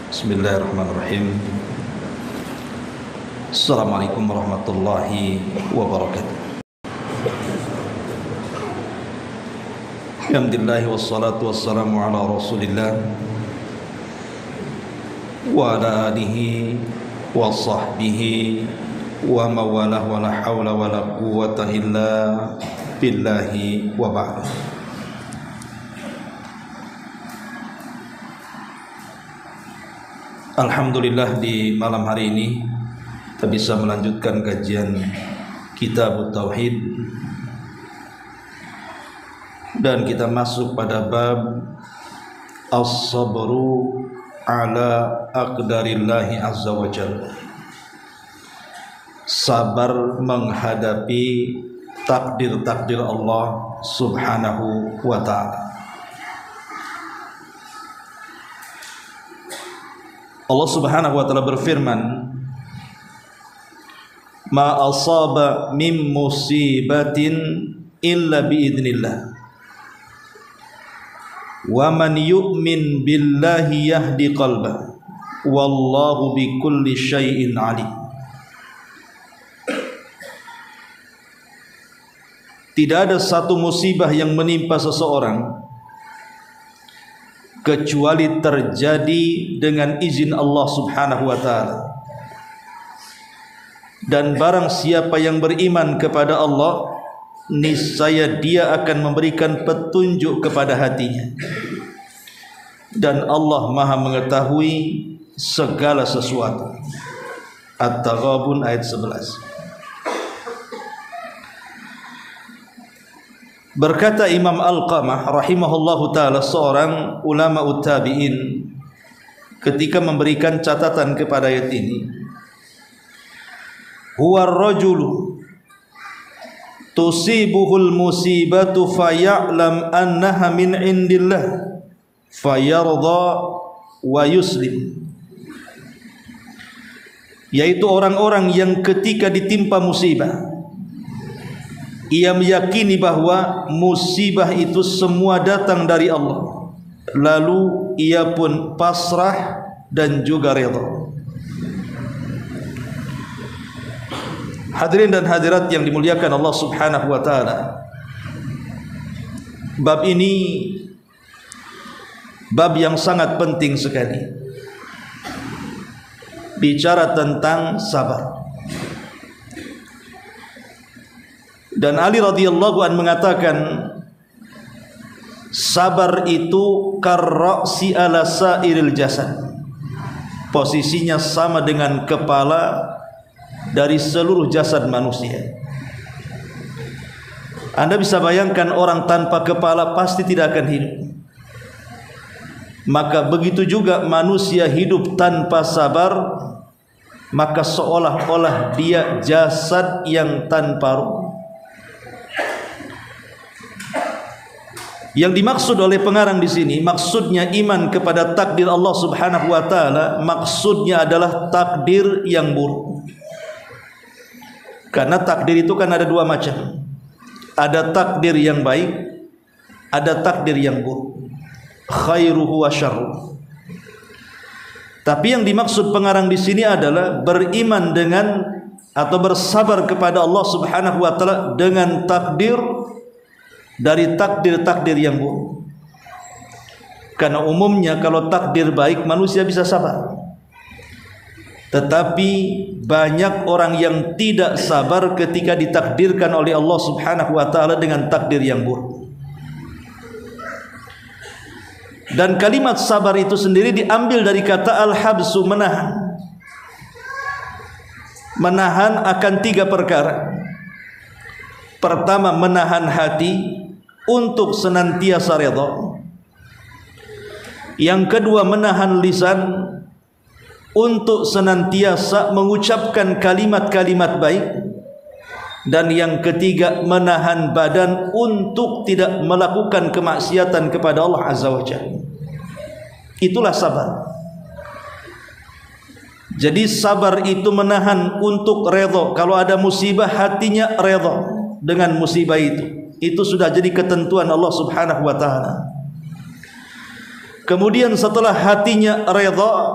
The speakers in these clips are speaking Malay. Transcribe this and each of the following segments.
Bismillahirrahmanirrahim. Assalamualaikum warahmatullahi wabarakatuh. Alhamdulillah wassalatu wassalamu ala Rasulillah wa ala alihi wa sahbihi wa mawalah wa la hawla wa la quwwata illa billahi wa ba'd. Alhamdulillah, di malam hari ini kita bisa melanjutkan kajian Kitab Tauhid dan kita masuk pada bab as-sabru ala aqdarillahi azza wa jalla. Sabar menghadapi takdir-takdir Allah subhanahu wa ta'ala. Allah subhanahu wa ta'ala berfirman, ma asaba min musibatin illa biidnillah wa man yu'min billahi yahdi qalbah wallahu bikulli syai'in alim. Tidak ada satu musibah yang menimpa seseorang kecuali terjadi dengan izin Allah subhanahu wa ta'ala. Dan barang siapa yang beriman kepada Allah, niscaya dia akan memberikan petunjuk kepada hatinya. Dan Allah maha mengetahui segala sesuatu. At-Taghabun ayat 11. Berkata Imam Alqamah rahimahullahu ta'ala, seorang ulama tabi'in, ketika memberikan catatan kepada ayat ini, huwa ar-rajulu tusibuhul musibatu faya'lam annaha min indillah fayarda wa yuslim. Yaitu orang-orang yang ketika ditimpa musibah, ia meyakini bahwa musibah itu semua datang dari Allah, lalu ia pun pasrah dan juga redha. Hadirin dan hadirat yang dimuliakan Allah subhanahu wa ta'ala, bab ini bab yang sangat penting sekali, bicara tentang sabar. Dan Ali radhiyallahu an mengatakan, sabar itu karra'si ala sairil jasad, posisinya sama dengan kepala dari seluruh jasad manusia. Anda bisa bayangkan orang tanpa kepala pasti tidak akan hidup. Maka begitu juga manusia hidup tanpa sabar, maka seolah-olah dia jasad yang tanpa ruh. Yang dimaksud oleh pengarang di sini, maksudnya iman kepada takdir Allah subhanahu wa ta'ala, maksudnya adalah takdir yang buruk. Karena takdir itu kan ada dua macam. Ada takdir yang baik, ada takdir yang buruk. Khairuhu wa syarruh. Tapi yang dimaksud pengarang di sini adalah beriman dengan atau bersabar kepada Allah subhanahu wa ta'ala dengan takdir dari takdir-takdir yang buruk. Karena umumnya kalau takdir baik manusia bisa sabar, tetapi banyak orang yang tidak sabar ketika ditakdirkan oleh Allah subhanahu wa ta'ala dengan takdir yang buruk. Dan kalimat sabar itu sendiri diambil dari kata al-habsu, menahan. Menahan akan tiga perkara. Pertama, menahan hati untuk senantiasa redha. Yang kedua, menahan lisan untuk senantiasa mengucapkan kalimat-kalimat baik. Dan yang ketiga, menahan badan untuk tidak melakukan kemaksiatan kepada Allah azza wa jalla. Itulah sabar. Jadi sabar itu menahan untuk redha. Kalau ada musibah, hatinya redha dengan musibah itu. Itu sudah jadi ketentuan Allah subhanahu wa ta'ala. kemudian setelah hatinya redha,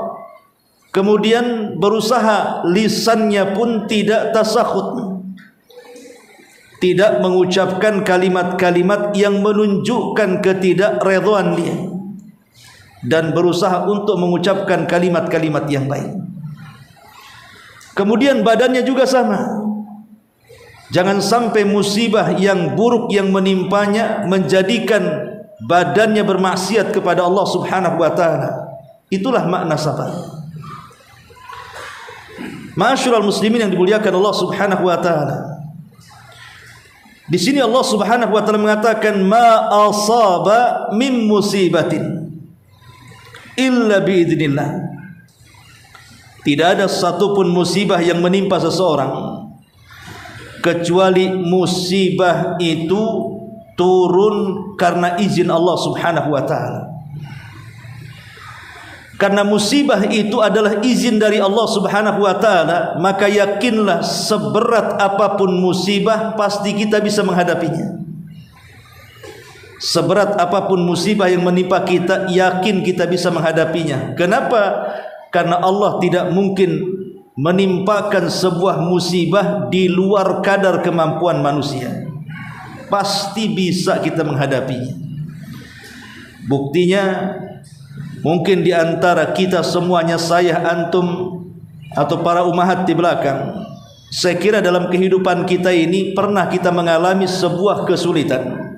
kemudian berusaha lisannya pun tidak tasakhut, tidak mengucapkan kalimat-kalimat yang menunjukkan ketidakredhaan dia, dan berusaha untuk mengucapkan kalimat-kalimat yang baik. Kemudian badannya juga sama. Jangan sampai musibah yang buruk yang menimpanya menjadikan badannya bermaksiat kepada Allah Subhanahu wa taala. Itulah makna sabar. Ma'asyiral muslimin yang dimuliakan Allah Subhanahu wa taala. Di sini Allah Subhanahu wa taala mengatakan ma asaba min musibatin illa biidznillah. Tidak ada satupun musibah yang menimpa seseorang kecuali musibah itu turun karena izin Allah Subhanahu wa taala. Karena musibah itu adalah izin dari Allah Subhanahu wa taala, maka yakinlah seberat apapun musibah pasti kita bisa menghadapinya. Seberat apapun musibah yang menimpa kita, yakin kita bisa menghadapinya. Kenapa? Karena Allah tidak mungkin menimpakan sebuah musibah di luar kadar kemampuan manusia. Pasti bisa kita menghadapinya. Buktinya, mungkin di antara kita semuanya, saya, antum, atau para ummahat di belakang, saya kira dalam kehidupan kita ini pernah kita mengalami sebuah kesulitan,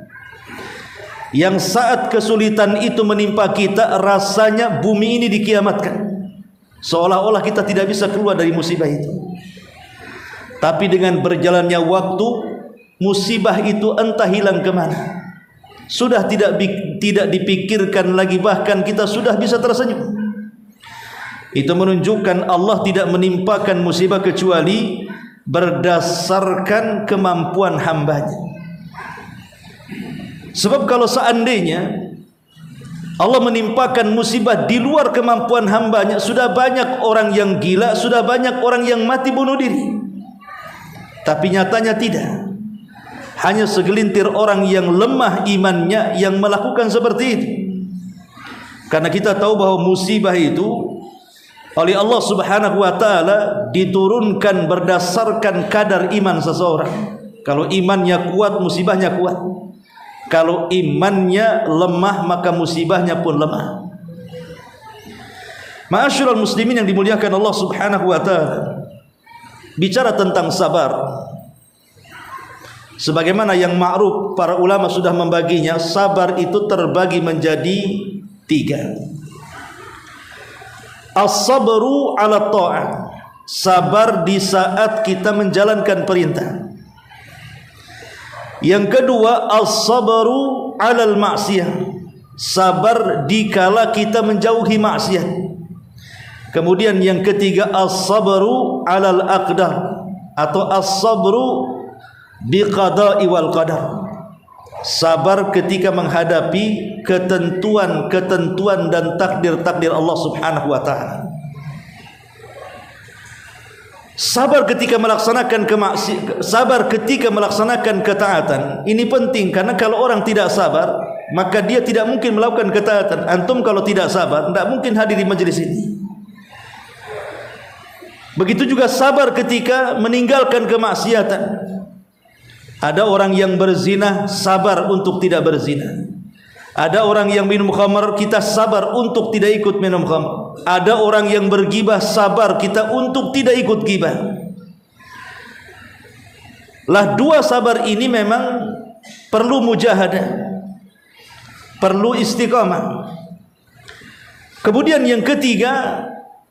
yang saat kesulitan itu menimpa kita, rasanya bumi ini dikiamatkan, seolah-olah kita tidak bisa keluar dari musibah itu. Tapi dengan berjalannya waktu, musibah itu entah hilang kemana, sudah tidak dipikirkan lagi, bahkan kita sudah bisa tersenyum. Itu menunjukkan Allah tidak menimpakan musibah kecuali berdasarkan kemampuan hambanya. Sebab kalau seandainya Allah menimpakan musibah di luar kemampuan hambanya, sudah banyak orang yang gila, sudah banyak orang yang mati bunuh diri. Tapi nyatanya tidak. Hanya segelintir orang yang lemah imannya yang melakukan seperti itu. Karena kita tahu bahwa musibah itu oleh Allah Subhanahu wa taala diturunkan berdasarkan kadar iman seseorang. Kalau imannya kuat, musibahnya kuat. Kalau imannya lemah, maka musibahnya pun lemah. Ma'asyiral muslimin yang dimuliakan Allah Subhanahu wa taala, bicara tentang sabar, sebagaimana yang ma'ruf, para ulama sudah membaginya, sabar itu terbagi menjadi 3. As-sabru 'ala ta'ah, sabar di saat kita menjalankan perintah. Yang kedua, as-sabru 'alal ma'siyah, sabar dikala kita menjauhi maksiat. Kemudian yang ketiga, as-sabru 'alal aqdar, atau as-sabru biqada'i wal qadar, sabar ketika menghadapi ketentuan-ketentuan dan takdir-takdir Allah Subhanahu wa taala. Sabar ketika melaksanakan sabar ketika melaksanakan ketaatan. Ini penting, karena kalau orang tidak sabar, maka dia tidak mungkin melakukan ketaatan. Antum kalau tidak sabar, tidak mungkin hadir di majelis ini. Begitu juga sabar ketika meninggalkan kemaksiatan. Ada orang yang berzina, sabar untuk tidak berzina. Ada orang yang minum khamar, kita sabar untuk tidak ikut minum khamar. Ada orang yang bergibah, sabar kita untuk tidak ikut gibah. Lah, dua sabar ini memang perlu mujahadah, perlu istiqamah. Kemudian yang ketiga,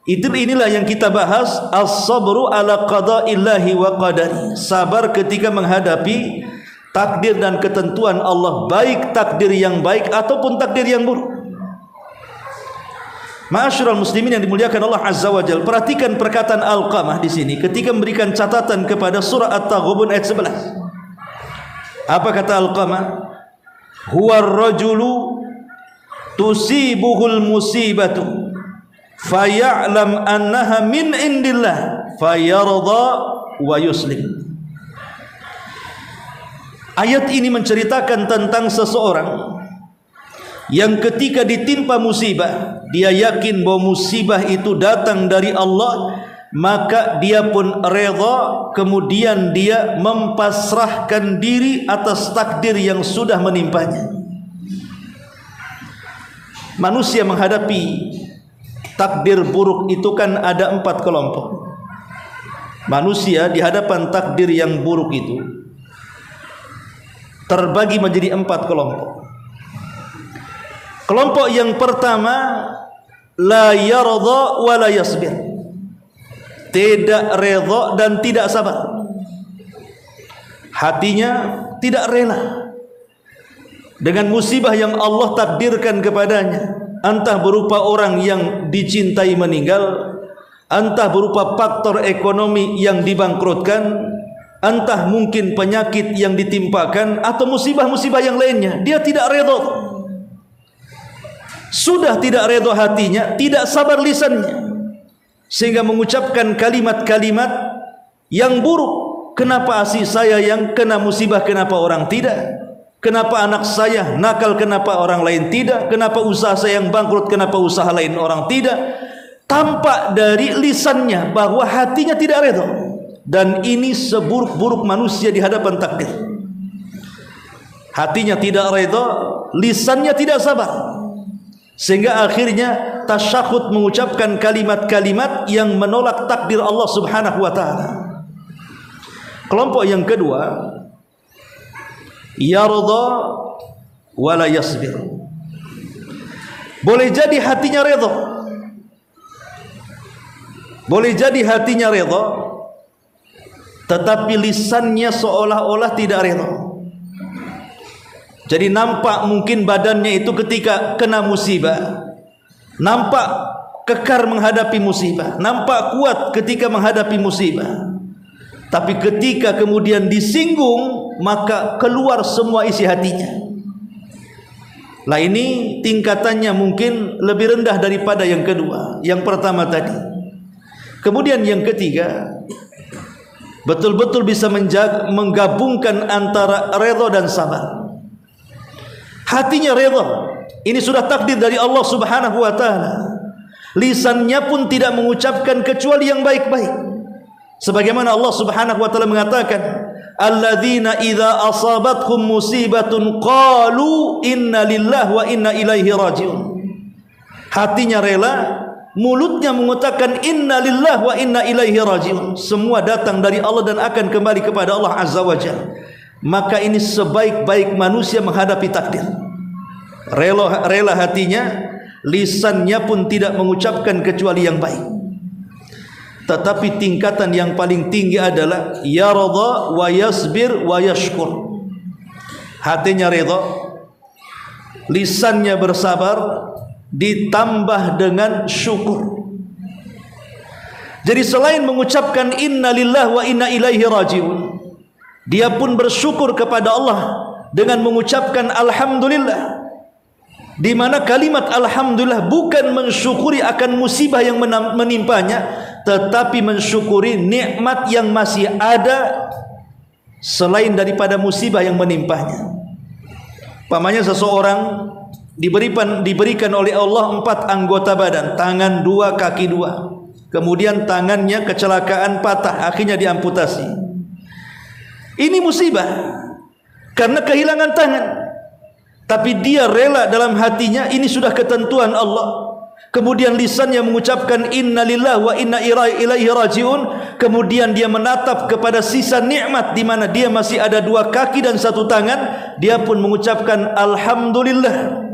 inilah yang kita bahas, as-sabru ala qada'illahi wa qadari, sabar ketika menghadapi takdir dan ketentuan Allah, baik takdir yang baik ataupun takdir yang buruk. Ma'asyiral muslimin yang dimuliakan Allah Azza wa Jalla, perhatikan perkataan Alqamah di sini ketika memberikan catatan kepada surah At-Taghabun ayat 11. Apa kata Alqamah? Huwa ar-rajulu tusibuhul musibatu faya'lam annaha min indillah fayarda wa yuslim. Ayat ini menceritakan tentang seseorang yang ketika ditimpa musibah, dia yakin bahwa musibah itu datang dari Allah, maka dia pun redha, kemudian dia mempasrahkan diri atas takdir yang sudah menimpanya. Manusia menghadapi takdir buruk itu kan ada 4 kelompok. Manusia di hadapan takdir yang buruk itu terbagi menjadi 4 kelompok. Kelompok yang pertama, la yarda wa la yasbir, tidak redha dan tidak sabar. Hatinya tidak rela dengan musibah yang Allah takdirkan kepadanya, entah berupa orang yang dicintai meninggal, entah berupa faktor ekonomi yang dibangkrutkan, entah mungkin penyakit yang ditimpakan, atau musibah-musibah yang lainnya. Dia tidak redha. Sudah tidak redha hatinya, tidak sabar lisannya, sehingga mengucapkan kalimat-kalimat yang buruk. Kenapa asih saya yang kena musibah, kenapa orang tidak? Kenapa anak saya nakal, kenapa orang lain tidak? Kenapa usaha saya yang bangkrut, kenapa usaha lain orang tidak? Tampak dari lisannya bahwa hatinya tidak redha. Dan ini seburuk-buruk manusia di hadapan takdir. Hatinya tidak redha, lisannya tidak sabar, sehingga akhirnya tasyahud, mengucapkan kalimat-kalimat yang menolak takdir Allah Subhanahu wa taala. Kelompok yang kedua, yarda wa la yasbir. Boleh jadi hatinya redha, boleh jadi hatinya redha, tetapi lisannya seolah-olah tidak redha. Jadi nampak mungkin badannya itu ketika kena musibah, nampak kekar menghadapi musibah, nampak kuat ketika menghadapi musibah, tapi ketika kemudian disinggung, maka keluar semua isi hatinya. Lah ini tingkatannya mungkin lebih rendah daripada yang kedua, yang pertama tadi. Kemudian yang ketiga, betul-betul bisa menggabungkan antara redha dan sabar. Hatinya redha, ini sudah takdir dari Allah Subhanahu wa taala. Lisannya pun tidak mengucapkan kecuali yang baik-baik. Sebagaimana Allah Subhanahu wa taala mengatakan, alladzina idza asabathum musibatun qalu inna lillahi wa inna ilaihi rajiun. Hatinya rela, mulutnya mengatakan inna lillahi wa inna ilaihi rajiun. Semua datang dari Allah dan akan kembali kepada Allah Azza wa Jalla. Maka ini sebaik-baik manusia menghadapi takdir. Rela hatinya, lisannya pun tidak mengucapkan kecuali yang baik. Tetapi tingkatan yang paling tinggi adalah yarda wa yasbir wa yashkur. Hatinya redha, lisannya bersabar, ditambah dengan syukur. Jadi selain mengucapkan inna lillahi wa inna ilaihi rajiun, dia pun bersyukur kepada Allah dengan mengucapkan alhamdulillah, di mana kalimat alhamdulillah bukan mensyukuri akan musibah yang menimpanya, tetapi mensyukuri nikmat yang masih ada selain daripada musibah yang menimpanya. Pamannya seseorang diberikan oleh Allah 4 anggota badan, tangan 2, kaki 2. Kemudian tangannya kecelakaan patah, akhirnya diamputasi. Ini musibah karena kehilangan tangan. Tapi dia rela dalam hatinya, ini sudah ketentuan Allah. Kemudian lisannya mengucapkan inna lillahi wa inna ilaihi rajiun. Kemudian dia menatap kepada sisa nikmat di mana dia masih ada 2 kaki dan 1 tangan. Dia pun mengucapkan alhamdulillah,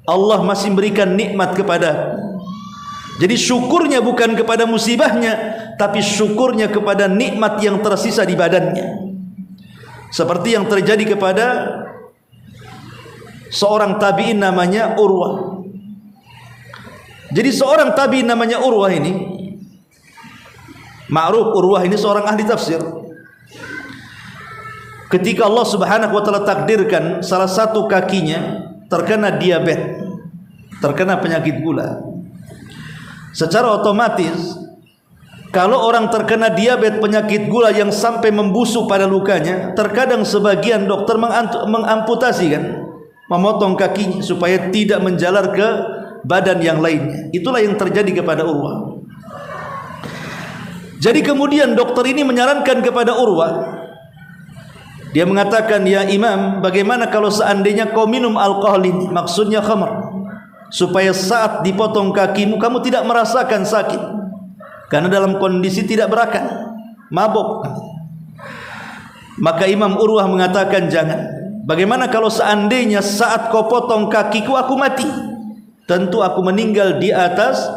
Allah masih memberikan nikmat kepada. Jadi syukurnya bukan kepada musibahnya, tapi syukurnya kepada nikmat yang tersisa di badannya. Seperti yang terjadi kepada seorang tabi'in namanya Urwah. Jadi seorang tabi'in namanya Urwah ini, ma'ruf Urwah ini seorang ahli tafsir. Ketika Allah Subhanahu wa taala takdirkan salah satu kakinya terkena diabetes, terkena penyakit gula, secara otomatis kalau orang terkena diabetes, penyakit gula yang sampai membusuk pada lukanya, terkadang sebagian dokter mengamputasi kan. memotong kakinya supaya tidak menjalar ke badan yang lainnya. Itulah yang terjadi kepada Urwah. Jadi kemudian dokter ini menyarankan kepada Urwah, dia mengatakan, ya Imam, bagaimana kalau seandainya kau minum alkohol ini, maksudnya khamr, supaya saat dipotong kakimu kamu tidak merasakan sakit, karena dalam kondisi tidak berakal, mabuk. Maka Imam Urwah mengatakan, jangan. Bagaimana kalau seandainya saat kau potong kakiku aku mati, tentu aku meninggal di atas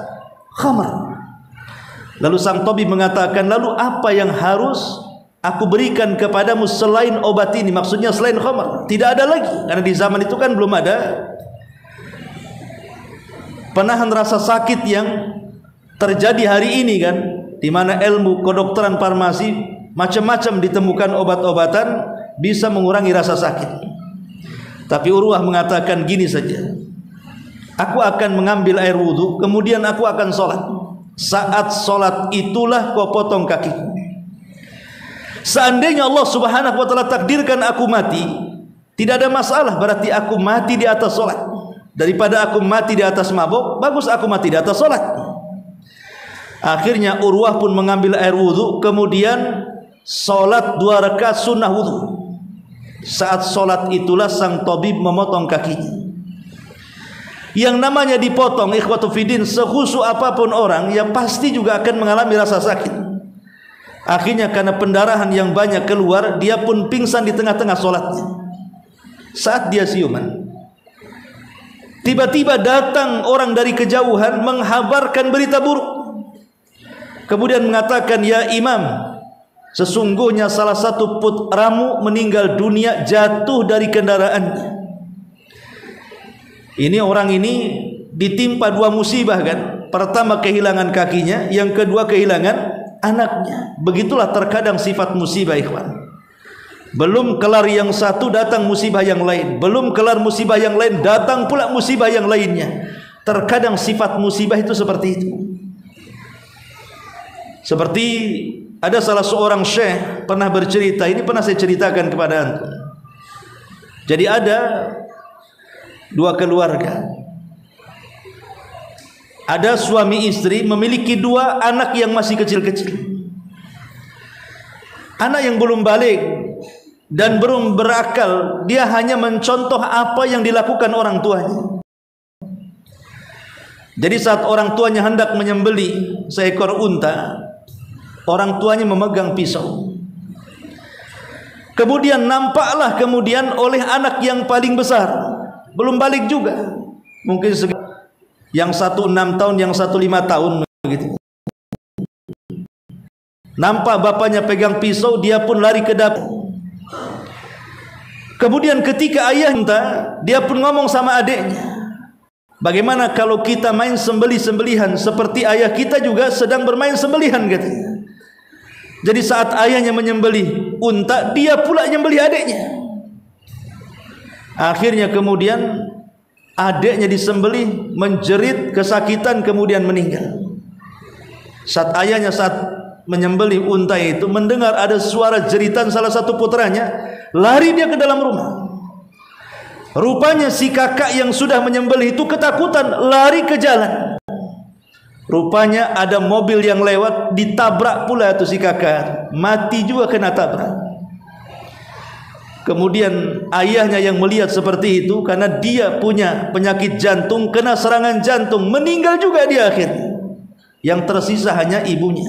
khamr. Lalu sang tabib mengatakan, lalu apa yang harus aku berikan kepadamu selain obat ini, maksudnya selain khamr? Tidak ada lagi, karena di zaman itu kan belum ada penahan rasa sakit yang terjadi hari ini kan, di mana ilmu kedokteran farmasi macam-macam ditemukan obat-obatan bisa mengurangi rasa sakit. Tapi Urwah mengatakan gini saja, aku akan mengambil air wudhu, kemudian aku akan sholat. Saat sholat itulah kau potong kakiku. Seandainya Allah subhanahu wa ta'ala takdirkan aku mati, tidak ada masalah, berarti aku mati di atas sholat. Daripada aku mati di atas mabuk, bagus aku mati di atas sholat. Akhirnya Urwah pun mengambil air wudhu, kemudian sholat 2 rakaat sunnah wudhu. Saat sholat itulah sang tabib memotong kakinya. Yang namanya dipotong, ikhwatu fiddin, sekhusyuk apapun orang, ya pasti juga akan mengalami rasa sakit. Akhirnya karena pendarahan yang banyak keluar, dia pun pingsan di tengah-tengah sholatnya. Saat dia siuman, tiba-tiba datang orang dari kejauhan menghabarkan berita buruk. Kemudian mengatakan, ya Imam, sesungguhnya salah satu putramu meninggal dunia jatuh dari kendaraannya. Ini orang ini ditimpa 2 musibah kan. Pertama kehilangan kakinya, yang kedua kehilangan anaknya. Begitulah terkadang sifat musibah, ikhwan. Belum kelar yang satu datang musibah yang lain, belum kelar musibah yang lain datang pula musibah yang lainnya. Terkadang sifat musibah itu seperti itu. Seperti ada salah seorang syekh pernah bercerita, ini pernah saya ceritakan kepada antum. Jadi ada 2 keluarga, ada suami istri memiliki 2 anak yang masih kecil-kecil. Anak yang belum balik dan belum berakal, dia hanya mencontoh apa yang dilakukan orang tuanya. Jadi saat orang tuanya hendak menyembelih seekor unta, orang tuanya memegang pisau. Kemudian nampaklah kemudian oleh anak yang paling besar, belum balik juga, mungkin yang satu 6 tahun, yang satu 5 tahun begitu. Nampak bapaknya pegang pisau, dia pun lari ke dapur. Kemudian ketika ayah minta, dia pun ngomong sama adiknya, bagaimana kalau kita main sembelih-sembelihan seperti ayah kita juga sedang bermain sembelihan katanya. Jadi saat ayahnya menyembelih unta, dia pula nyembelih adiknya. Akhirnya kemudian adiknya disembelih, menjerit kesakitan, kemudian meninggal. Saat ayahnya saat menyembelih unta itu mendengar ada suara jeritan salah satu putranya, lari dia ke dalam rumah. Rupanya si kakak yang sudah menyembelih itu ketakutan, lari ke jalan. Rupanya ada mobil yang lewat, ditabrak pula itu si kakak, mati juga kena tabrak. Kemudian ayahnya yang melihat seperti itu, karena dia punya penyakit jantung, kena serangan jantung, meninggal juga dia akhirnya. Yang tersisa hanya ibunya.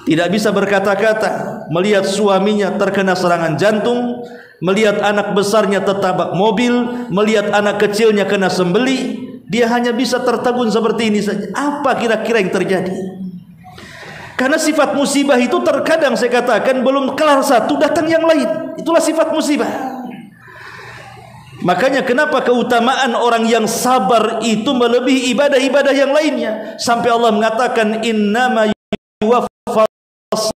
Tidak bisa berkata-kata, melihat suaminya terkena serangan jantung, melihat anak besarnya tertabrak mobil, melihat anak kecilnya kena sembelih. Dia hanya bisa tertegun seperti ini saja. Apa kira-kira yang terjadi? Karena sifat musibah itu terkadang saya katakan belum kelar satu datang yang lain. Itulah sifat musibah. Makanya kenapa keutamaan orang yang sabar itu melebihi ibadah-ibadah yang lainnya. Sampai Allah mengatakan, innama yuwaffas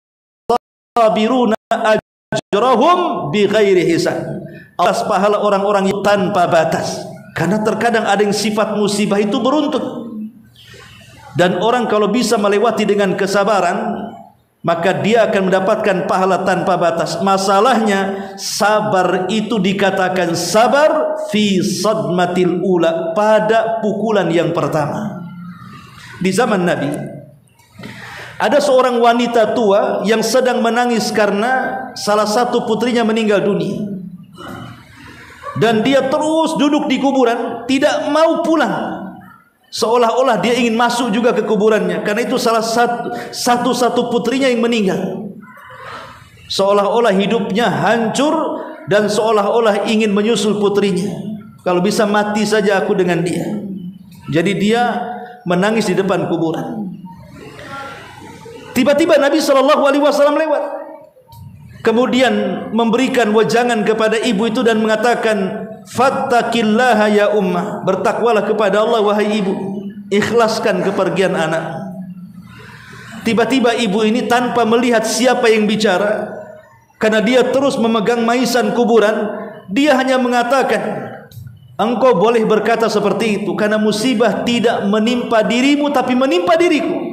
sabiruna ajrahum bighairi hisab. Atas pahala orang-orang yang tanpa batas. Karena terkadang ada yang sifat musibah itu beruntut. Dan orang kalau bisa melewati dengan kesabaran, maka dia akan mendapatkan pahala tanpa batas. Masalahnya sabar itu dikatakan sabar fi sadmatil ula, pada pukulan yang pertama. Di zaman Nabi ada seorang wanita tua yang sedang menangis karena salah satu putrinya meninggal dunia, dan dia terus duduk di kuburan, tidak mau pulang, seolah-olah dia ingin masuk juga ke kuburannya, karena itu salah satu putrinya yang meninggal. Seolah-olah hidupnya hancur dan seolah-olah ingin menyusul putrinya. Kalau bisa mati saja aku dengan dia. Jadi dia menangis di depan kuburan. Tiba-tiba Nabi SAW lewat, kemudian memberikan wejangan kepada ibu itu dan mengatakan, fattaqillaha ya ummah, bertakwalah kepada Allah wahai ibu, ikhlaskan kepergian anak. Tiba-tiba ibu ini tanpa melihat siapa yang bicara, karena dia terus memegang maisan kuburan, dia hanya mengatakan, engkau boleh berkata seperti itu, karena musibah tidak menimpa dirimu tapi menimpa diriku.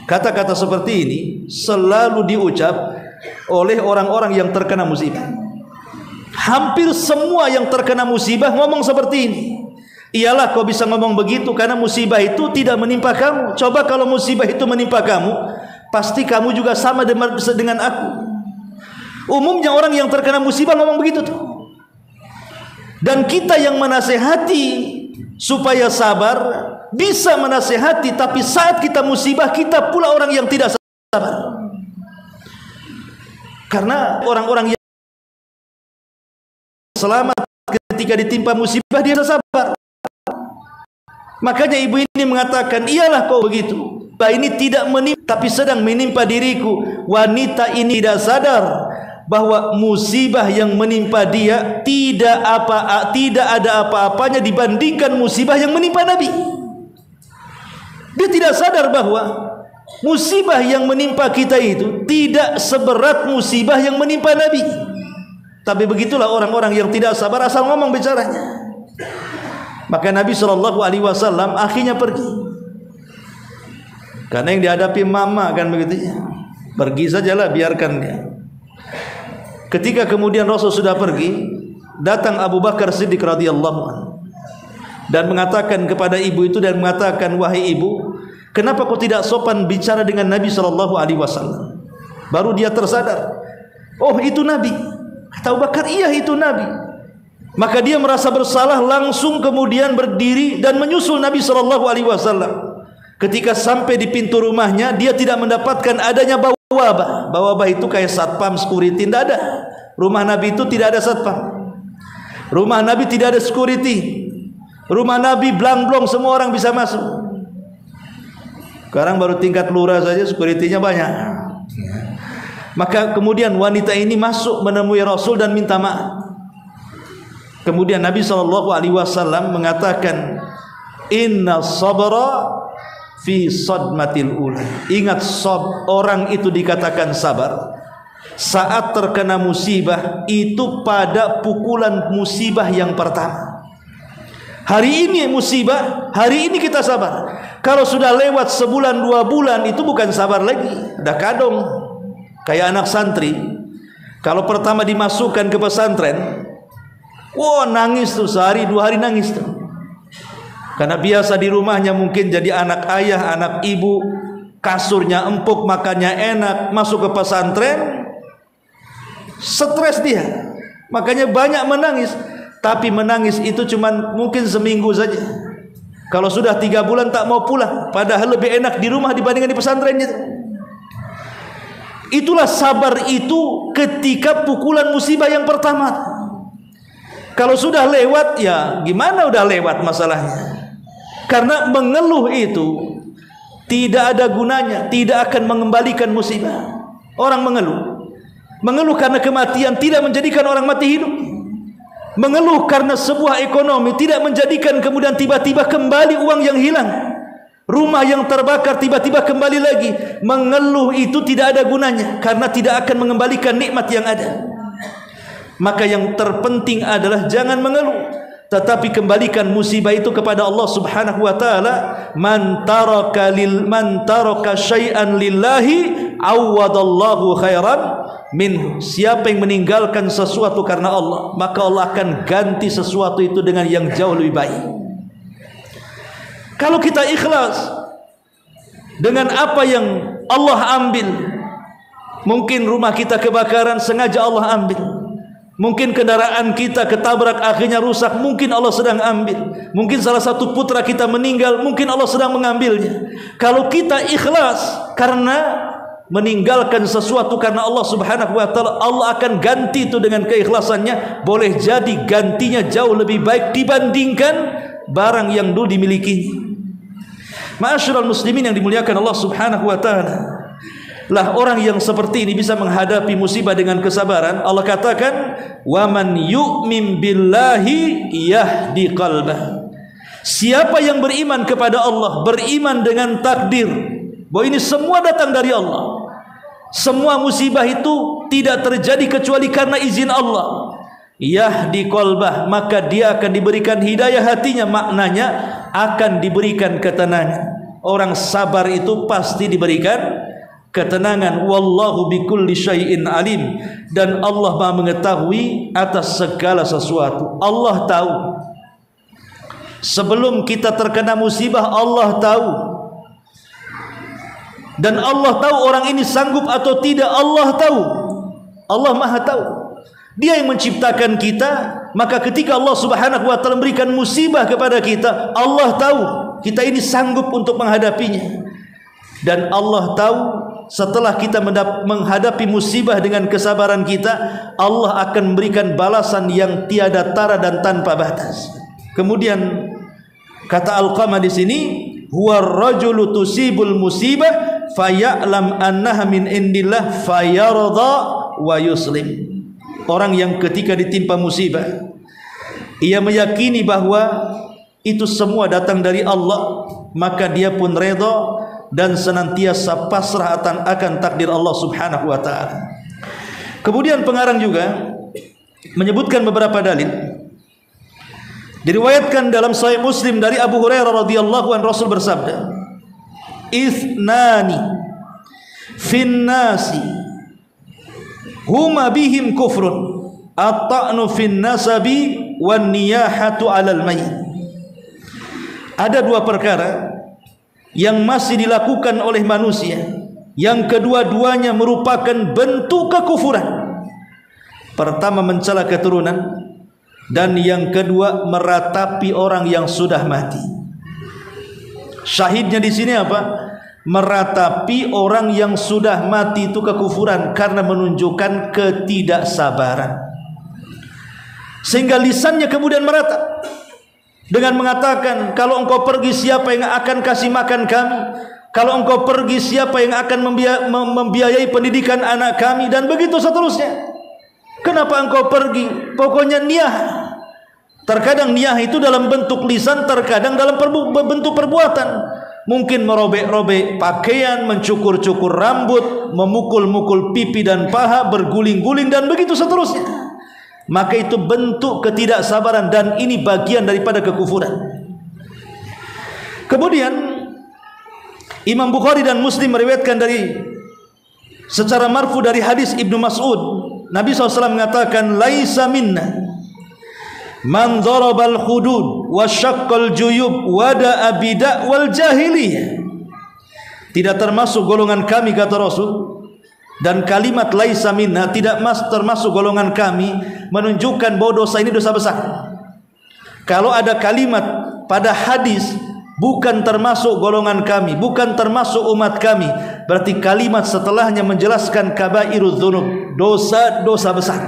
Kata-kata seperti ini selalu diucap oleh orang-orang yang terkena musibah. Hampir semua yang terkena musibah ngomong seperti ini. Iyalah kau bisa ngomong begitu karena musibah itu tidak menimpa kamu. Coba kalau musibah itu menimpa kamu, pasti kamu juga sama dengan aku. Umumnya orang yang terkena musibah ngomong begitu tuh. Dan kita yang menasehati supaya sabar, bisa menasehati, tapi saat kita musibah, kita pula orang yang tidak sabar. Karena orang-orang yang selamat ketika ditimpa musibah, dia sabar. Makanya ibu ini mengatakan, iyalah kau begitu, ini tidak menimpa tapi sedang menimpa diriku. Wanita ini tidak sadar bahwa musibah yang menimpa dia tidak ada apa-apanya dibandingkan musibah yang menimpa Nabi. Dia tidak sadar bahwa musibah yang menimpa kita itu tidak seberat musibah yang menimpa Nabi. Tapi begitulah orang-orang yang tidak sabar, asal ngomong bicaranya. Maka Nabi SAW akhirnya pergi, karena yang dihadapi mama kan begitu ya. Pergi sajalah, biarkan dia. Ketika kemudian Rasul sudah pergi, datang Abu Bakar Siddiq radhiyallahu anhu dan mengatakan kepada ibu itu, dan mengatakan, wahai ibu, kenapa kau tidak sopan bicara dengan Nabi SAW? Baru dia tersadar, oh itu Nabi. Kata Abu Bakar, iya itu Nabi. Maka dia merasa bersalah, langsung kemudian berdiri dan menyusul Nabi SAW. Ketika sampai di pintu rumahnya, dia tidak mendapatkan adanya bawabah. Bawabah itu kayak satpam, security, tidak ada. Rumah Nabi itu tidak ada satpam. Rumah Nabi tidak ada security. Rumah Nabi blang-blong, semua orang bisa masuk. Sekarang baru tingkat lurah saja security-nya banyak. Maka kemudian wanita ini masuk menemui Rasul dan minta maaf. Kemudian Nabi SAW mengatakan, inna sabra fi sadmatil ula. Ingat, orang itu dikatakan sabar saat terkena musibah itu pada pukulan musibah yang pertama. Hari ini musibah, hari ini kita sabar. Kalau sudah lewat sebulan 2 bulan, itu bukan sabar lagi, udah kadong. Kayak anak santri, kalau pertama dimasukkan ke pesantren, wah nangis tuh, sehari 2 hari nangis tuh. Karena biasa di rumahnya mungkin jadi anak ayah, anak ibu, kasurnya empuk, makannya enak. Masuk ke pesantren, stres dia, makanya banyak menangis. Tapi menangis itu cuman mungkin seminggu saja. Kalau sudah 3 bulan tak mau pulang, padahal lebih enak di rumah dibandingkan di pesantrennya. Itulah sabar itu ketika pukulan musibah yang pertama. Kalau sudah lewat, ya gimana, udah lewat masalahnya. Karena mengeluh itu tidak ada gunanya, tidak akan mengembalikan musibah. Orang mengeluh karena kematian tidak menjadikan orang mati hidup. Mengeluh karena sebuah ekonomi tidak menjadikan kemudian tiba-tiba kembali uang yang hilang. Rumah yang terbakar tiba-tiba kembali lagi. Mengeluh itu tidak ada gunanya, karena tidak akan mengembalikan nikmat yang ada. Maka yang terpenting adalah jangan mengeluh, tetapi kembalikan musibah itu kepada Allah Subhanahu wa taala. Man taraka syai'an lillahi awadallahu khairan minhu. Siapa yang meninggalkan sesuatu karena Allah, maka Allah akan ganti sesuatu itu dengan yang jauh lebih baik. Kalau kita ikhlas dengan apa yang Allah ambil, mungkin rumah kita kebakaran sengaja Allah ambil, mungkin kendaraan kita ketabrak akhirnya rusak, mungkin Allah sedang ambil, mungkin salah satu putra kita meninggal, mungkin Allah sedang mengambilnya. Kalau kita ikhlas karena meninggalkan sesuatu karena Allah Subhanahu wa taala, Allah akan ganti itu dengan keikhlasannya. Boleh jadi gantinya jauh lebih baik dibandingkan barang yang dulu dimiliki. Ma'asyiral muslimin yang dimuliakan Allah Subhanahu wa taala, lah orang yang seperti ini bisa menghadapi musibah dengan kesabaran. Allah katakan, "Wa man yu'min billahi yahdi qalbah." Siapa yang beriman kepada Allah, beriman dengan takdir bahwa ini semua datang dari Allah, semua musibah itu tidak terjadi kecuali karena izin Allah, yahdi qalbah, maka dia akan diberikan hidayah hatinya. Maknanya akan diberikan ketenangan. Orang sabar itu pasti diberikan ketenangan. Wallahu bikulli syai'in alim, dan Allah Maha mengetahui atas segala sesuatu. Allah tahu sebelum kita terkena musibah, Allah tahu. Dan Allah tahu orang ini sanggup atau tidak, Allah tahu. Allah Maha tahu. Dia yang menciptakan kita, maka ketika Allah Subhanahu wa taala memberikan musibah kepada kita, Allah tahu kita ini sanggup untuk menghadapinya. Dan Allah tahu setelah kita menghadapi musibah dengan kesabaran kita, Allah akan memberikan balasan yang tiada tara dan tanpa batas. Kemudian kata Alqamah di sini, huwa rajulu tusibul musibah faya'lam annaha min indillah fayarda wa yuslim. Orang yang ketika ditimpa musibah, ia meyakini bahwa itu semua datang dari Allah, maka dia pun redha dan senantiasa pasrah akan takdir Allah Subhanahu wa taala. Kemudian pengarang juga menyebutkan beberapa dalil. Diriwayatkan dalam Sahih Muslim dari Abu Hurairah radhiyallahu anhu, Rasul bersabda, "Ithnani fin nasi huma bihim kufrun, at-ta'nu fin nasabi wan niyahatu 'alal mayyit." Ada dua perkara yang masih dilakukan oleh manusia, yang kedua-duanya merupakan bentuk kekufuran. Pertama, mencela keturunan, dan yang kedua, meratapi orang yang sudah mati. Syahidnya di sini apa? Meratapi orang yang sudah mati itu kekufuran, karena menunjukkan ketidaksabaran. Sehingga lisannya kemudian meratap dengan mengatakan, kalau engkau pergi, siapa yang akan kasih makan kami? Kalau engkau pergi, siapa yang akan membiayai pendidikan anak kami? Dan begitu seterusnya. Kenapa engkau pergi? Pokoknya niyah. Terkadang niyah itu dalam bentuk lisan, terkadang dalam bentuk perbuatan. Mungkin merobek-robek pakaian, mencukur-cukur rambut, memukul-mukul pipi dan paha, berguling-guling, dan begitu seterusnya. Maka itu bentuk ketidaksabaran, dan ini bagian daripada kekufuran. Kemudian Imam Bukhari dan Muslim meriwayatkan dari secara marfu dari hadis Ibnu Mas'ud, Nabi SAW mengatakan, laisa minna man darabal hudud wa syaqqal juyub wa da'a bida' wal jahiliyah. Tidak termasuk golongan kami, kata Rasul. Dan kalimat laisa minna tidak termasuk golongan kami menunjukkan bahwa dosa ini dosa besar. Kalau ada kalimat pada hadis bukan termasuk golongan kami, bukan termasuk umat kami, berarti kalimat setelahnya menjelaskan kabairudz dzunub, dosa-dosa besar.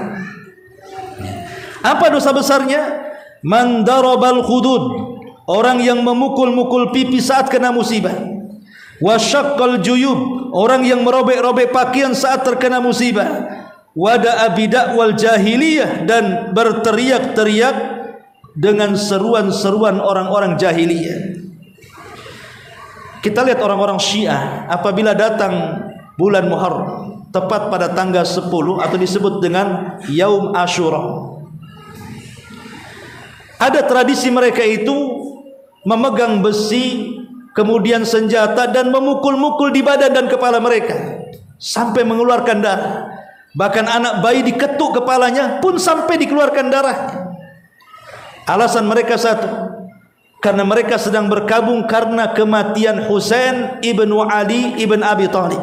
Apa dosa besarnya? Man darabal hudud, orang yang memukul-mukul pipi saat kena musibah. Wasyaqqal juyub, orang yang merobek-robek pakaian saat terkena musibah. Wada'a bida' wal jahiliyah, dan berteriak-teriak dengan seruan-seruan orang-orang jahiliyah. Kita lihat orang-orang Syiah apabila datang bulan Muharram, tepat pada tanggal 10 atau disebut dengan Yaum Asyura, ada tradisi mereka itu memegang besi, kemudian senjata, dan memukul-mukul di badan dan kepala mereka. sampai mengeluarkan darah. Bahkan anak bayi diketuk kepalanya pun sampai dikeluarkan darahnya. Alasan mereka satu, karena mereka sedang berkabung karena kematian Husain ibnu Ali ibn Abi Thalib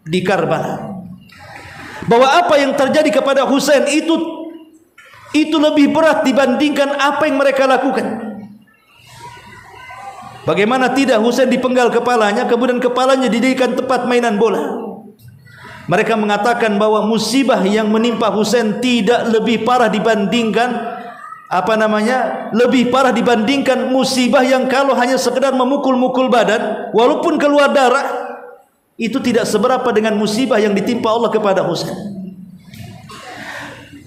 di Karbala. Bahwa apa yang terjadi kepada Husain itu lebih berat dibandingkan apa yang mereka lakukan. Bagaimana tidak, Husain dipenggal kepalanya, kemudian kepalanya dijadikan tempat mainan bola. Mereka mengatakan bahwa musibah yang menimpa Husain tidak lebih parah dibandingkan lebih parah dibandingkan musibah yang kalau hanya sekedar memukul-mukul badan walaupun keluar darah, itu tidak seberapa dengan musibah yang ditimpa Allah kepada Husain.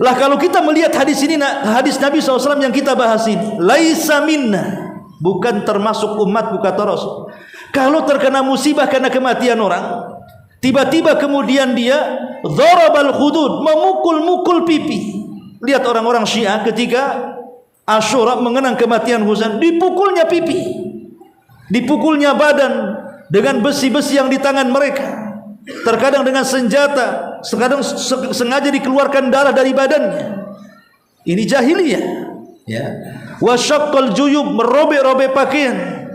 Lah kalau kita melihat hadis ini, hadis Nabi SAW yang kita bahas ini, laisa minna, bukan termasuk umatku kata Rasul. Kalau terkena musibah karena kematian orang, tiba-tiba kemudian dia dharabal khudud, memukul-mukul pipi. Lihat orang-orang Syiah ketika Asyura mengenang kematian Husain, dipukulnya pipi, dipukulnya badan dengan besi-besi yang di tangan mereka. Terkadang dengan senjata, terkadang sengaja dikeluarkan darah dari badannya. Ini jahiliyah, ya. Wasyaqqal juyub, merobek-robek pakaian.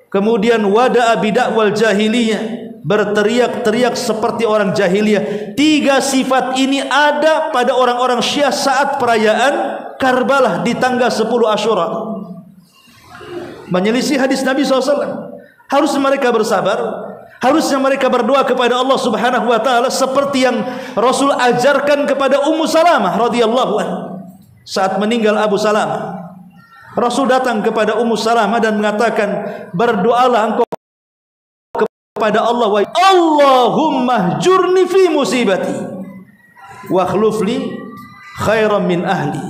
Kemudian wada'a bidakwal jahiliyah, berteriak-teriak seperti orang jahiliyah. 3 sifat ini ada pada orang-orang Syiah saat perayaan Karbala di tanggal 10 Asyura. Menyelisih hadis Nabi SAW. Harusnya mereka bersabar, harusnya mereka berdoa kepada Allah Subhanahu wa taala seperti yang Rasul ajarkan kepada Ummu Salamah radhiyallahu anha. Saat meninggal Abu Salamah, Rasul datang kepada Ummu Salamah dan mengatakan, berdoalah engkau kepada Allah, wa Allahumma jurni fi musibati wa akhlufli khairan min ahli.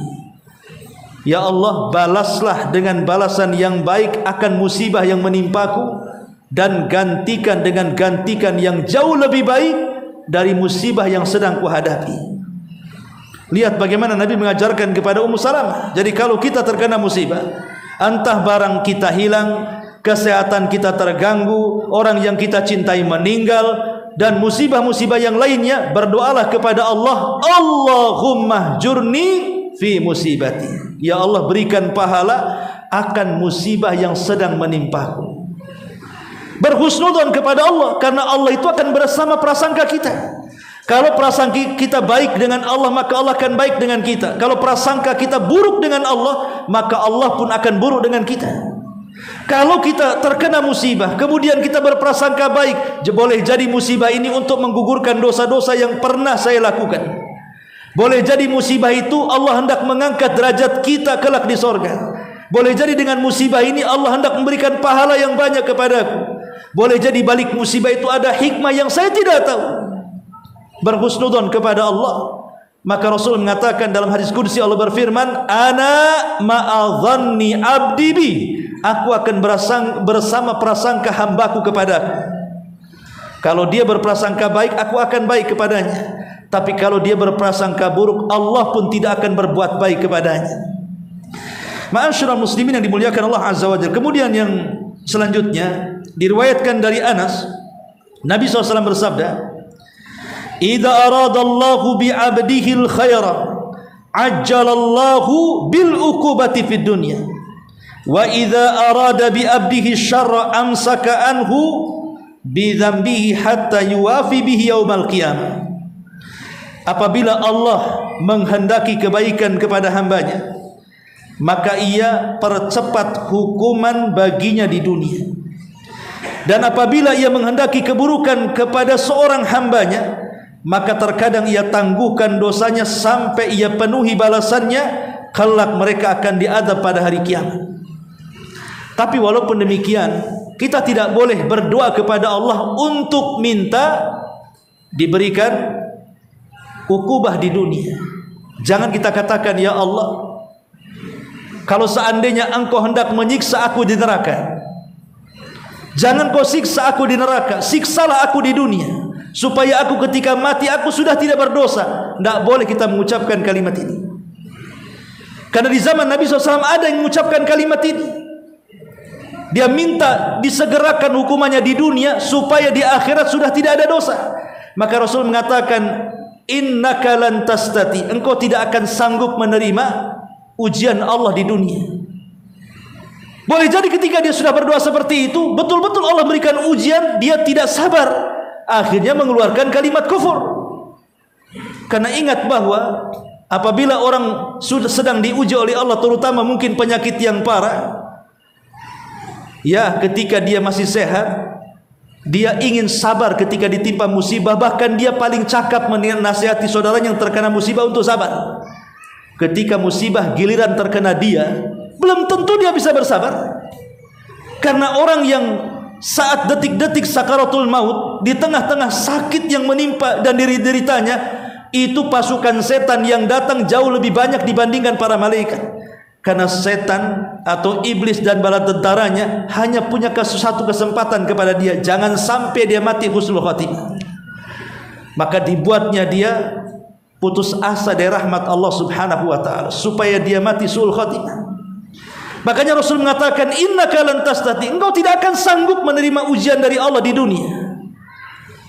Ya Allah, balaslah dengan balasan yang baik akan musibah yang menimpaku, dan gantikan dengan gantikan yang jauh lebih baik dari musibah yang sedang kuhadapi. Lihat bagaimana Nabi mengajarkan kepada Ummu Salamah. Jadi kalau kita terkena musibah, entah barang kita hilang, kesehatan kita terganggu, orang yang kita cintai meninggal, dan musibah-musibah yang lainnya, berdoalah kepada Allah, Allahumma jurni fi musibati. Ya Allah, berikan pahala akan musibah yang sedang menimpaku. Berhusnudzon kepada Allah, karena Allah itu akan bersama prasangka kita. Kalau prasangka kita baik dengan Allah, maka Allah akan baik dengan kita. Kalau prasangka kita buruk dengan Allah, maka Allah pun akan buruk dengan kita. Kalau kita terkena musibah, kemudian kita berprasangka baik, boleh jadi musibah ini untuk menggugurkan dosa-dosa yang pernah saya lakukan. Boleh jadi musibah itu Allah hendak mengangkat derajat kita kelak di sorga. Boleh jadi dengan musibah ini Allah hendak memberikan pahala yang banyak kepadaku. Boleh jadi balik musibah itu ada hikmah yang saya tidak tahu. Berhusnudzon kepada Allah. Maka Rasul mengatakan dalam hadis qudsi, Allah berfirman, ana ma'adhanni abdi bi, aku akan bersama prasangka hambaku kepadaku. Kalau dia berprasangka baik, aku akan baik kepadanya. Tapi kalau dia berprasangka buruk, Allah pun tidak akan berbuat baik kepadanya. Ma'asyiral muslimin yang dimuliakan Allah Azza wa Jalla. Kemudian yang selanjutnya diriwayatkan dari Anas, Nabi SAW bersabda, idza aradallahu bi 'abdihi al-khaira ajjalallahu bil uqubati fid dunya wa idza arada bi 'abdihi syarra amsaka anhu bi dzambihi hatta yuwafi bihi yaumal qiyamah. Apabila Allah menghendaki kebaikan kepada hambanya, maka ia percepat hukuman baginya di dunia. Dan apabila ia menghendaki keburukan kepada seorang hambanya, maka terkadang ia tangguhkan dosanya sampai ia penuhi balasannya, kelak mereka akan diadab pada hari kiamat. Tapi walaupun demikian, kita tidak boleh berdoa kepada Allah untuk minta diberikan ukubah di dunia. Jangan kita katakan, ya Allah, kalau seandainya engkau hendak menyiksa aku di neraka, jangan kau siksa aku di neraka, siksalah aku di dunia, supaya aku ketika mati aku sudah tidak berdosa. Tidak boleh kita mengucapkan kalimat ini. Karena di zaman Nabi SAW ada yang mengucapkan kalimat ini. Dia minta disegerakan hukumannya di dunia supaya di akhirat sudah tidak ada dosa. Maka Rasul mengatakan, innaka lan tastati, engkau tidak akan sanggup menerima ujian Allah di dunia. Boleh jadi ketika dia sudah berdoa seperti itu, betul-betul Allah berikan ujian, dia tidak sabar, akhirnya mengeluarkan kalimat kufur. Karena ingat bahwa apabila orang sudah sedang diuji oleh Allah, terutama mungkin penyakit yang parah, ya ketika dia masih sehat, dia ingin sabar ketika ditimpa musibah. Bahkan dia paling cakap menasihati saudaranya yang terkena musibah untuk sabar. Ketika musibah giliran terkena dia, belum tentu dia bisa bersabar. Karena orang yang saat detik-detik sakaratul maut, di tengah-tengah sakit yang menimpa dan dideritanya, itu pasukan setan yang datang jauh lebih banyak dibandingkan para malaikat. Karena setan atau iblis dan bala tentaranya hanya punya satu kesempatan kepada dia, jangan sampai dia mati husnul khatimah. Maka dibuatnya dia putus asa dari rahmat Allah Subhanahu wa taala supaya dia mati suul khatimah. Makanya Rasul mengatakan, innaka lan tastati, engkau tidak akan sanggup menerima ujian dari Allah di dunia.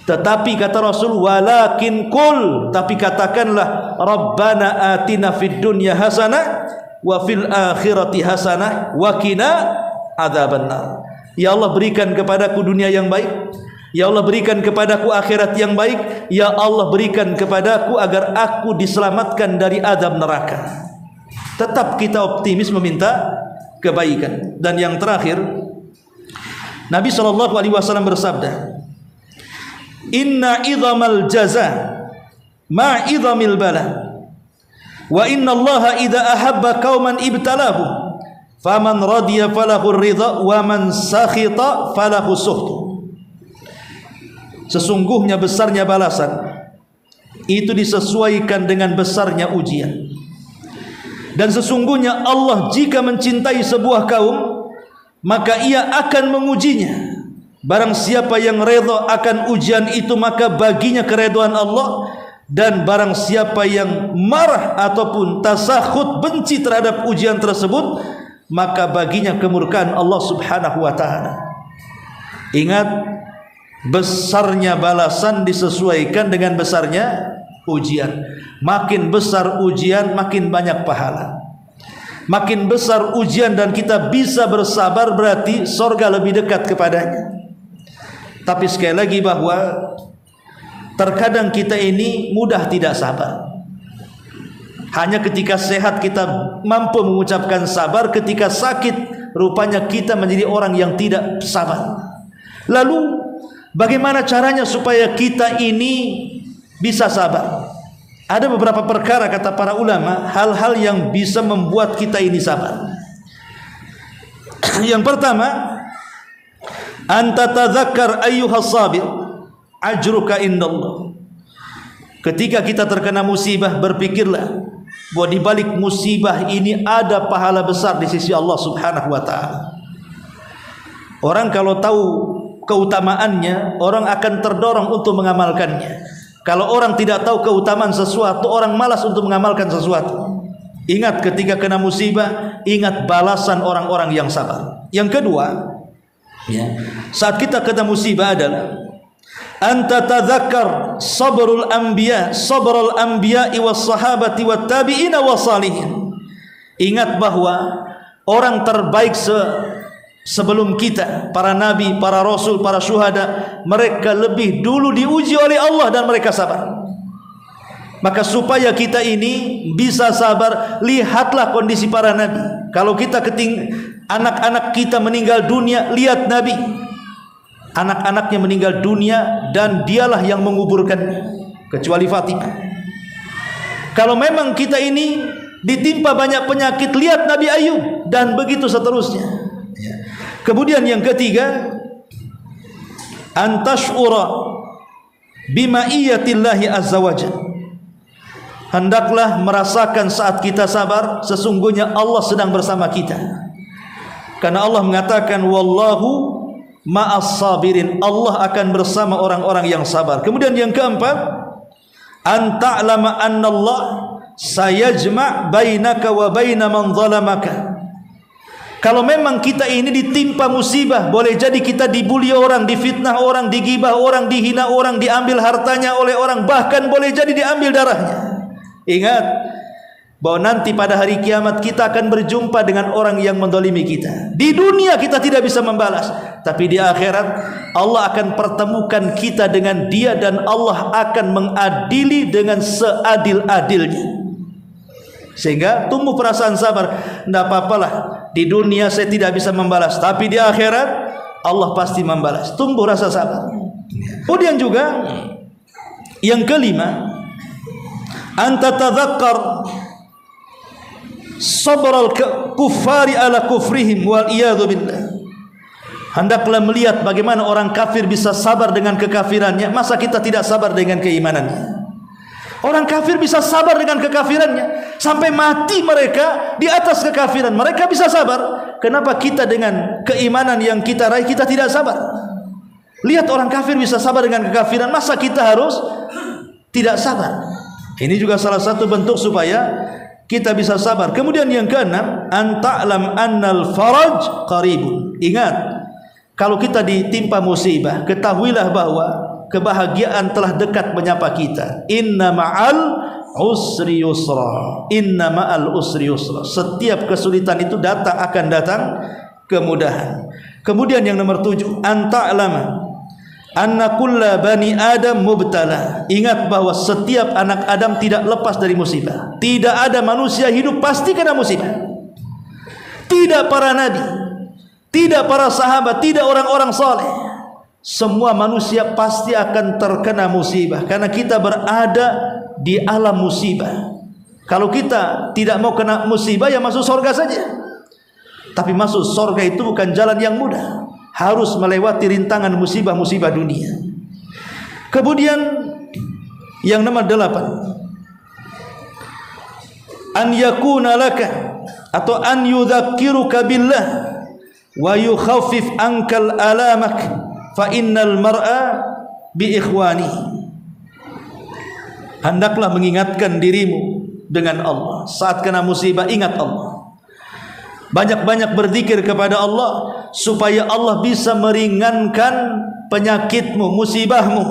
Tetapi kata Rasul, walakin qul, tapi katakanlah, Rabbana atina fid dunya hasanah wa fil akhirati hasanah wa qina adzabannar. Ya Allah, berikan kepadaku dunia yang baik, ya Allah berikan kepadaku akhirat yang baik, ya Allah berikan kepadaku agar aku diselamatkan dari azab neraka. Tetap kita optimis meminta kebaikan. Dan yang terakhir, Nabi SAW bersabda, inna idhamal jaza ma idhamil bala, wa inna allaha idha ahabba qauman ibtalahum, faman radiya falahu ridha wa man sakhita falahu suhtu. Sesungguhnya besarnya balasan itu disesuaikan dengan besarnya ujian. Dan sesungguhnya Allah jika mencintai sebuah kaum, maka ia akan mengujinya. Barang siapa yang redha akan ujian itu, maka baginya keredhaan Allah. Dan barang siapa yang marah ataupun tasakhut, benci terhadap ujian tersebut, maka baginya kemurkaan Allah Subhanahu wa taala. Ingat, besarnya balasan disesuaikan dengan besarnya ujian. Makin besar ujian, makin banyak pahala. Makin besar ujian dan kita bisa bersabar, berarti surga lebih dekat kepadanya. Tapi sekali lagi bahwa terkadang kita ini mudah tidak sabar. Hanya ketika sehat kita mampu mengucapkan sabar, ketika sakit rupanya kita menjadi orang yang tidak sabar. Lalu bagaimana caranya supaya kita ini bisa sabar? Ada beberapa perkara, kata para ulama, hal-hal yang bisa membuat kita ini sabar. Yang pertama, anta tadzakkar ayyuhas sabir ajruka indallah. Ketika kita terkena musibah, berpikirlah bahwa di balik musibah ini ada pahala besar di sisi Allah Subhanahu wa taala. Orang kalau tahu keutamaannya, orang akan terdorong untuk mengamalkannya. Kalau orang tidak tahu keutamaan sesuatu, orang malas untuk mengamalkan sesuatu. Ingat ketika kena musibah, ingat balasan orang-orang yang sabar. Yang kedua, ya, saat kita kena musibah adalah anta tadzakkar sabrul anbiya, sabrul anbiya'i was sahabati wat tabi'ina was salihin. Ingat bahwa orang terbaik sebelum kita, para nabi, para rasul, para syuhada, mereka lebih dulu diuji oleh Allah dan mereka sabar. Maka supaya kita ini bisa sabar, lihatlah kondisi para nabi. Kalau kita anak-anak kita meninggal dunia, lihat nabi, anak-anaknya meninggal dunia dan dialah yang menguburkannya, kecuali Fatimah. Kalau memang kita ini ditimpa banyak penyakit, lihat Nabi Ayub, dan begitu seterusnya. Kemudian yang ketiga, antashura bima'iyatillahi azza wajalla. Hendaklah merasakan saat kita sabar, sesungguhnya Allah sedang bersama kita. Karena Allah mengatakan, wallahu ma'as sabirin, Allah akan bersama orang-orang yang sabar. Kemudian yang keempat, anta'lama annallah sayajma' bainaka wa baina man zalamaka. Kalau memang kita ini ditimpa musibah, boleh jadi kita dibuli orang, difitnah orang, digibah orang, dihina orang, diambil hartanya oleh orang, bahkan boleh jadi diambil darahnya. Ingat bahwa nanti pada hari kiamat kita akan berjumpa dengan orang yang mendolimi kita. Di dunia kita tidak bisa membalas, tapi di akhirat Allah akan pertemukan kita dengan dia, dan Allah akan mengadili dengan seadil-adilnya. Sehingga tumbuh perasaan sabar. Tidak apa-apalah, di dunia saya tidak bisa membalas, tapi di akhirat Allah pasti membalas. Tumbuh rasa sabar. Kemudian juga yang kelima, anta tadzakkar sabral kuffari ala kufrihim wal iyadu billah. Hendaklah melihat bagaimana orang kafir bisa sabar dengan kekafirannya. Masa kita tidak sabar dengan keimanannya? Orang kafir bisa sabar dengan kekafirannya, sampai mati mereka di atas kekafiran. Mereka bisa sabar. Kenapa kita dengan keimanan yang kita raih kita tidak sabar? Lihat orang kafir bisa sabar dengan kekafiran, masa kita harus tidak sabar? Ini juga salah satu bentuk supaya kita bisa sabar. Kemudian yang keenam, anta'lam annal faraj qaribun. Ingat, kalau kita ditimpa musibah, ketahuilah bahwa kebahagiaan telah dekat menyapa kita. Inna ma'al usri yusra. Inna ma'al usri yusra. Setiap kesulitan itu akan datang kemudahan. Kemudian yang nomor 7, anta'lama anna kulla bani adam mubtala. Ingat bahwa setiap anak Adam tidak lepas dari musibah. Tidak ada manusia hidup pasti kena musibah. Tidak para nabi, tidak para sahabat, tidak orang-orang saleh. Semua manusia pasti akan terkena musibah, karena kita berada di alam musibah. Kalau kita tidak mau kena musibah, ya masuk surga saja. Tapi masuk surga itu bukan jalan yang mudah, harus melewati rintangan musibah-musibah dunia. Kemudian yang nomor 8, an yakuna laka atau an yudzakiruka billah wa yukhaffif ankal alamak fa innal mar'a bi ikhwani. Hendaklah mengingatkan dirimu dengan Allah. Saat kena musibah, ingat Allah. Banyak-banyak berzikir kepada Allah supaya Allah bisa meringankan penyakitmu, musibahmu.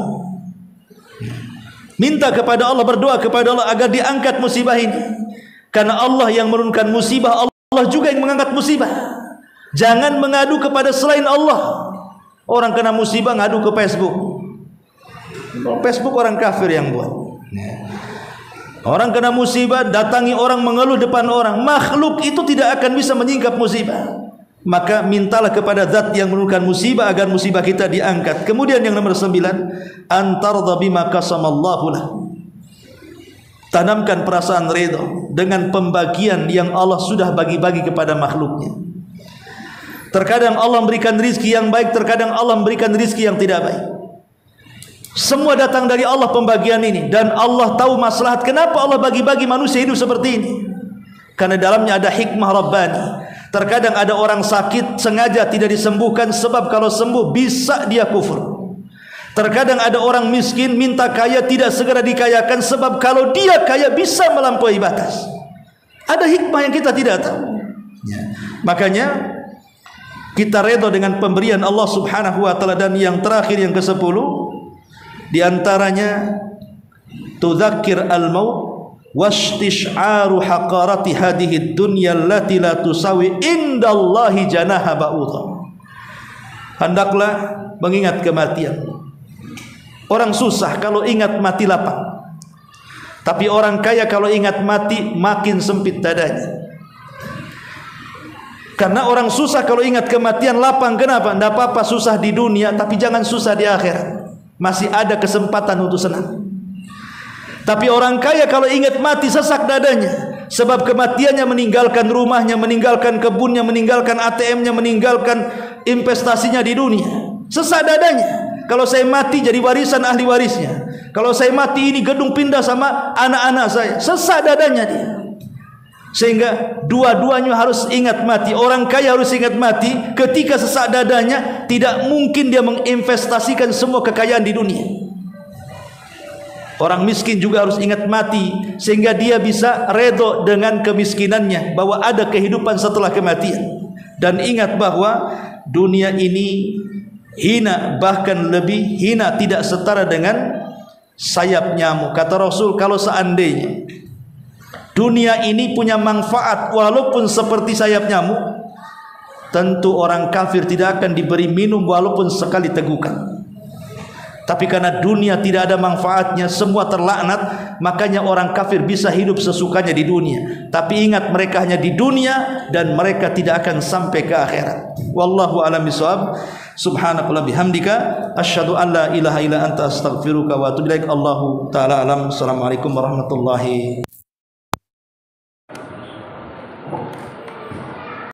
Minta kepada Allah, berdoa kepada Allah agar diangkat musibah ini. Karena Allah yang menurunkan musibah, Allah juga yang mengangkat musibah. Jangan mengadu kepada selain Allah. Orang kena musibah ngadu ke Facebook. Facebook orang kafir yang buat. Orang kena musibah datangi orang mengeluh depan orang. Makhluk itu tidak akan bisa menyingkap musibah. Maka mintalah kepada zat yang menurunkan musibah agar musibah kita diangkat. Kemudian yang nomor 9, antardha bima qasamallahu lah. Tanamkan perasaan ridha dengan pembagian yang Allah sudah bagi-bagi kepada makhluknya. Terkadang Allah memberikan rizki yang baik, terkadang Allah memberikan rizki yang tidak baik. Semua datang dari Allah pembagian ini, dan Allah tahu maslahat. Kenapa Allah bagi-bagi manusia hidup seperti ini? Karena dalamnya ada hikmah Rabbani. Terkadang ada orang sakit sengaja tidak disembuhkan, sebab kalau sembuh bisa dia kufur. Terkadang ada orang miskin minta kaya tidak segera dikayakan, sebab kalau dia kaya bisa melampaui batas. Ada hikmah yang kita tidak tahu. Makanya kita redha dengan pemberian Allah Subhanahu wa taala. Dan yang terakhir, yang ke-10, di antaranya tudzakir al-maut wastish'aru haqarati hadhihi dunya allati la tusawi indallahi janaha ba'udha. Hendaklah mengingat kematian. Orang susah kalau ingat mati lapang, tapi orang kaya kalau ingat mati makin sempit dadanya. Karena orang susah kalau ingat kematian lapang. Kenapa? Tidak apa-apa susah di dunia, tapi jangan susah di akhirat. Masih ada kesempatan untuk senang. Tapi orang kaya kalau ingat mati sesak dadanya, sebab kematiannya meninggalkan rumahnya, meninggalkan kebunnya, meninggalkan ATM-nya, meninggalkan investasinya di dunia. Sesak dadanya. Kalau saya mati jadi warisan ahli warisnya. Kalau saya mati ini gedung pindah sama anak-anak saya. Sesak dadanya dia. Sehingga dua-duanya harus ingat mati. Orang kaya harus ingat mati. Ketika sesak dadanya, tidak mungkin dia menginvestasikan semua kekayaan di dunia. Orang miskin juga harus ingat mati, sehingga dia bisa redha dengan kemiskinannya, bahwa ada kehidupan setelah kematian. Dan ingat bahwa dunia ini hina, bahkan lebih hina, tidak setara dengan sayap nyamuk. Kata Rasul, kalau seandainya dunia ini punya manfaat walaupun seperti sayap nyamuk, tentu orang kafir tidak akan diberi minum walaupun sekali tegukan. Tapi karena dunia tidak ada manfaatnya, semua terlaknat, makanya orang kafir bisa hidup sesukanya di dunia. Tapi ingat, mereka hanya di dunia dan mereka tidak akan sampai ke akhirat. Wallahu a'lam bishawab. Subhanakallah bihamdika asyhadu an la ilaha illa anta astaghfiruka wa atubu ilaik. Allahu taala alam. Assalamualaikum warahmatullahi